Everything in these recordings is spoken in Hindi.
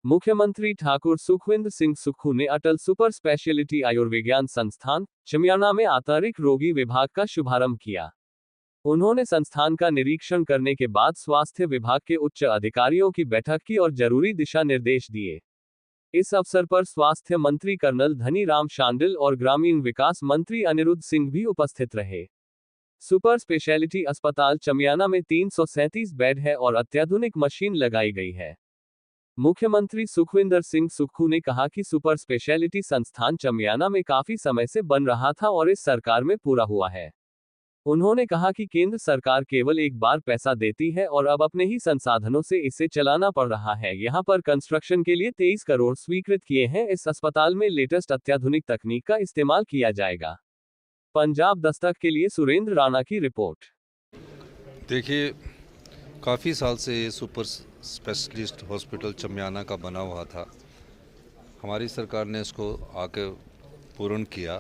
मुख्यमंत्री ठाकुर सुखविंदर सिंह सुक्खू ने अटल सुपर स्पेशलिटी आयुर्विज्ञान संस्थान चमियाना में आंतरिक रोगी विभाग का शुभारंभ किया। उन्होंने संस्थान का निरीक्षण करने के बाद स्वास्थ्य विभाग के उच्च अधिकारियों की बैठक की और जरूरी दिशा निर्देश दिए। इस अवसर पर स्वास्थ्य मंत्री कर्नल धनीराम शांडिल और ग्रामीण विकास मंत्री अनिरुद्ध सिंह भी उपस्थित रहे। सुपर स्पेशलिटी अस्पताल चमियाना में 337 बेड है और अत्याधुनिक मशीन लगाई गई है। मुख्यमंत्री सुखविंदर सिंह सुक्खू ने कहा कि सुपर स्पेशलिटी संस्थान चमियाना में काफी समय से बन रहा था और इस सरकार में पूरा हुआ है। उन्होंने कहा कि केंद्र सरकार केवल एक बार पैसा देती है और अब अपने ही संसाधनों से इसे चलाना पड़ रहा है। यहां पर कंस्ट्रक्शन के लिए 23 करोड़ स्वीकृत किए हैं। इस अस्पताल में लेटेस्ट अत्याधुनिक तकनीक का इस्तेमाल किया जाएगा। पंजाब दस्तक के लिए सुरेंद्र राणा की रिपोर्ट। देखिए, काफ़ी साल से ये सुपर स्पेशलिस्ट हॉस्पिटल चमियाना का बना हुआ था। हमारी सरकार ने इसको आके पूर्ण किया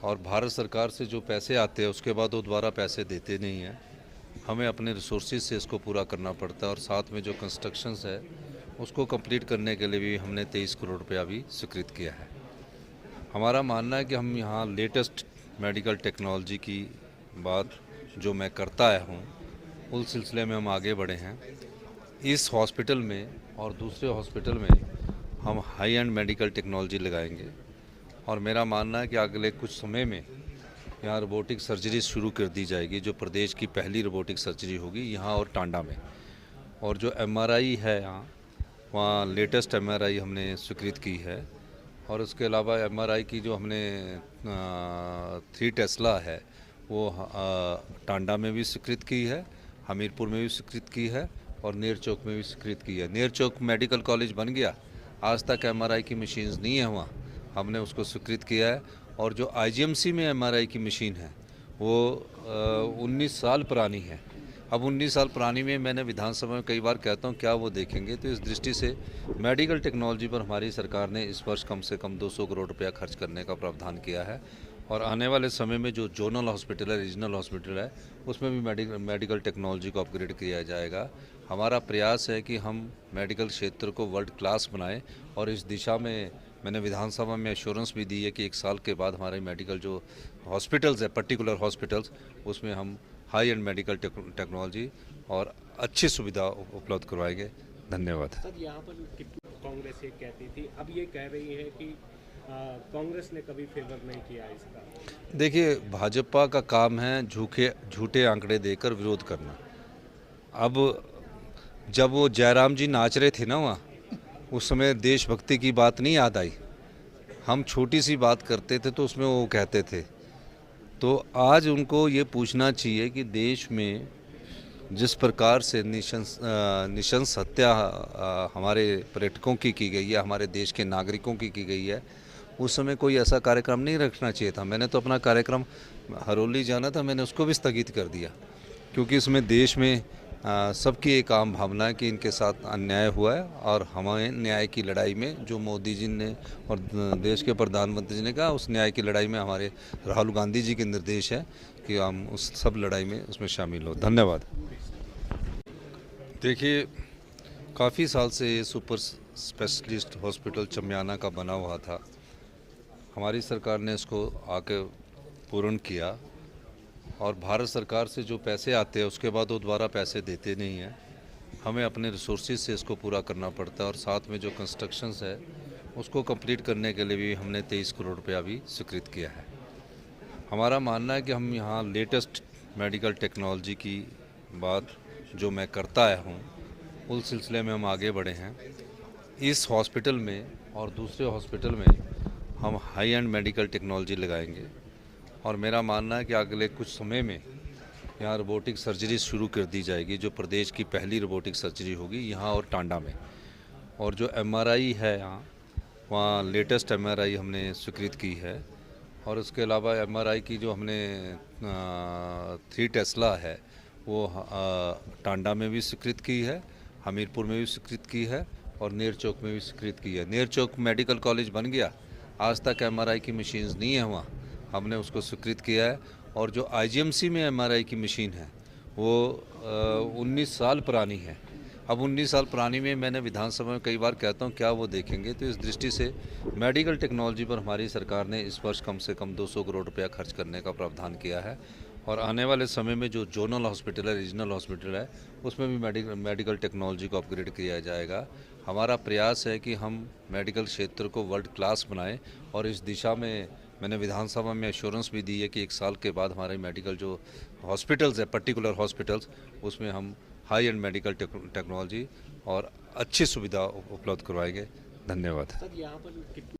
और भारत सरकार से जो पैसे आते हैं उसके बाद वो दोबारा पैसे देते नहीं हैं। हमें अपने रिसोर्सेज से इसको पूरा करना पड़ता है और साथ में जो कंस्ट्रक्शंस है उसको कंप्लीट करने के लिए भी हमने 23 करोड़ रुपया भी स्वीकृत किया है। हमारा मानना है कि हम यहाँ लेटेस्ट मेडिकल टेक्नोलॉजी की बात जो मैं करता आया हूँ उस सिलसिले में हम आगे बढ़े हैं। इस हॉस्पिटल में और दूसरे हॉस्पिटल में हम हाई एंड मेडिकल टेक्नोलॉजी लगाएंगे और मेरा मानना है कि अगले कुछ समय में यहाँ रोबोटिक सर्जरी शुरू कर दी जाएगी, जो प्रदेश की पहली रोबोटिक सर्जरी होगी यहाँ और टांडा में। और जो एमआरआई है यहाँ, वहाँ लेटेस्ट एमआरआई हमने स्वीकृत की है और उसके अलावा एमआरआई की जो हमने 3 टेस्ला है वो टांडा में भी स्वीकृत की है, हमीरपुर में भी स्वीकृत की है और नेर चौक में भी स्वीकृत की है। नेर चौक मेडिकल कॉलेज बन गया, आज तक एमआरआई की मशीन्स नहीं है वहाँ, हमने उसको स्वीकृत किया है। और जो आईजीएमसी में एमआरआई की मशीन है वो 19 साल पुरानी है। अब 19 साल पुरानी में मैंने विधानसभा में कई बार कहता हूँ क्या वो देखेंगे, तो इस दृष्टि से मेडिकल टेक्नोलॉजी पर हमारी सरकार ने इस वर्ष कम से कम 200 करोड़ रुपया खर्च करने का प्रावधान किया है और आने वाले समय में जो जोनल हॉस्पिटल है, रीजनल हॉस्पिटल है, उसमें भी मेडिकल टेक्नोलॉजी को अपग्रेड किया जाएगा। हमारा प्रयास है कि हम मेडिकल क्षेत्र को वर्ल्ड क्लास बनाएं और इस दिशा में मैंने विधानसभा में एश्योरेंस भी दी है कि 1 साल के बाद हमारे मेडिकल जो हॉस्पिटल्स है, पर्टिकुलर हॉस्पिटल्स, उसमें हम हाई एंड मेडिकल टेक्नोलॉजी और अच्छी सुविधा उपलब्ध करवाएंगे। धन्यवाद। सर, यहाँ पर कांग्रेस ये कहती थी, अब ये कह रही है कि कांग्रेस ने कभी फेवर नहीं किया इसका। देखिए, भाजपा का काम है झूठे आंकड़े देकर विरोध करना। अब जब वो जयराम जी नाच रहे थे ना वहाँ, उस समय देशभक्ति की बात नहीं याद आई। हम छोटी सी बात करते थे तो उसमें वो कहते थे। तो आज उनको ये पूछना चाहिए कि देश में जिस प्रकार से निशंस हत्या हमारे पर्यटकों की गई है, हमारे देश के नागरिकों की गई है, उस समय कोई ऐसा कार्यक्रम नहीं रखना चाहिए था। मैंने तो अपना कार्यक्रम हरोली जाना था, मैंने उसको भी स्थगित कर दिया क्योंकि उसमें देश में सबकी एक आम भावना है कि इनके साथ अन्याय हुआ है और हमें न्याय की लड़ाई में जो मोदी जी ने और देश के प्रधानमंत्री जी ने कहा, उस न्याय की लड़ाई में हमारे राहुल गांधी जी के निर्देश है कि हम उस सब लड़ाई में उसमें शामिल हो। धन्यवाद। देखिए, काफ़ी साल से ये सुपर स्पेशलिस्ट हॉस्पिटल चमियाना का बना हुआ था। हमारी सरकार ने इसको आके पूर्ण किया और भारत सरकार से जो पैसे आते हैं उसके बाद वो दोबारा पैसे देते नहीं हैं। हमें अपने रिसोर्सेज से इसको पूरा करना पड़ता है और साथ में जो कंस्ट्रक्शंस है उसको कंप्लीट करने के लिए भी हमने 23 करोड़ रुपया भी स्वीकृत किया है। हमारा मानना है कि हम यहाँ लेटेस्ट मेडिकल टेक्नोलॉजी की बात जो मैं करता आया हूँ उस सिलसिले में हम आगे बढ़े हैं। इस हॉस्पिटल में और दूसरे हॉस्पिटल में हम हाई एंड मेडिकल टेक्नोलॉजी लगाएंगे और मेरा मानना है कि अगले कुछ समय में यहाँ रोबोटिक सर्जरी शुरू कर दी जाएगी, जो प्रदेश की पहली रोबोटिक सर्जरी होगी यहाँ और टांडा में। और जो एमआरआई है यहाँ, वहाँ लेटेस्ट एमआरआई हमने स्वीकृत की है और उसके अलावा एमआरआई की जो हमने 3 टेस्ला है वो टांडा में भी स्वीकृत की है, हमीरपुर में भी स्वीकृत की है और नेर चौक में भी स्वीकृत की है। नेर चौक मेडिकल कॉलेज बन गया, आज तक एमआरआई की मशीन्स नहीं है वहाँ, हमने उसको स्वीकृत किया है। और जो आईजीएमसी में एमआरआई की मशीन है वो 19 साल पुरानी है। अब 19 साल पुरानी में मैंने विधानसभा में कई बार कहता हूँ क्या वो देखेंगे। तो इस दृष्टि से मेडिकल टेक्नोलॉजी पर हमारी सरकार ने इस वर्ष कम से कम 200 करोड़ रुपया खर्च करने का प्रावधान किया है और आने वाले समय में जो जोनल हॉस्पिटल है, रीजनल हॉस्पिटल है, उसमें भी मेडिकल टेक्नोलॉजी को अपग्रेड किया जाएगा। हमारा प्रयास है कि हम मेडिकल क्षेत्र को वर्ल्ड क्लास बनाएं और इस दिशा में मैंने विधानसभा में एश्योरेंस भी दी है कि 1 साल के बाद हमारे मेडिकल जो हॉस्पिटल्स है, पर्टिकुलर हॉस्पिटल्स, उसमें हम हाई एंड मेडिकल टेक्नोलॉजी और अच्छी सुविधा उपलब्ध करवाएंगे। धन्यवाद। सर यहाँ पर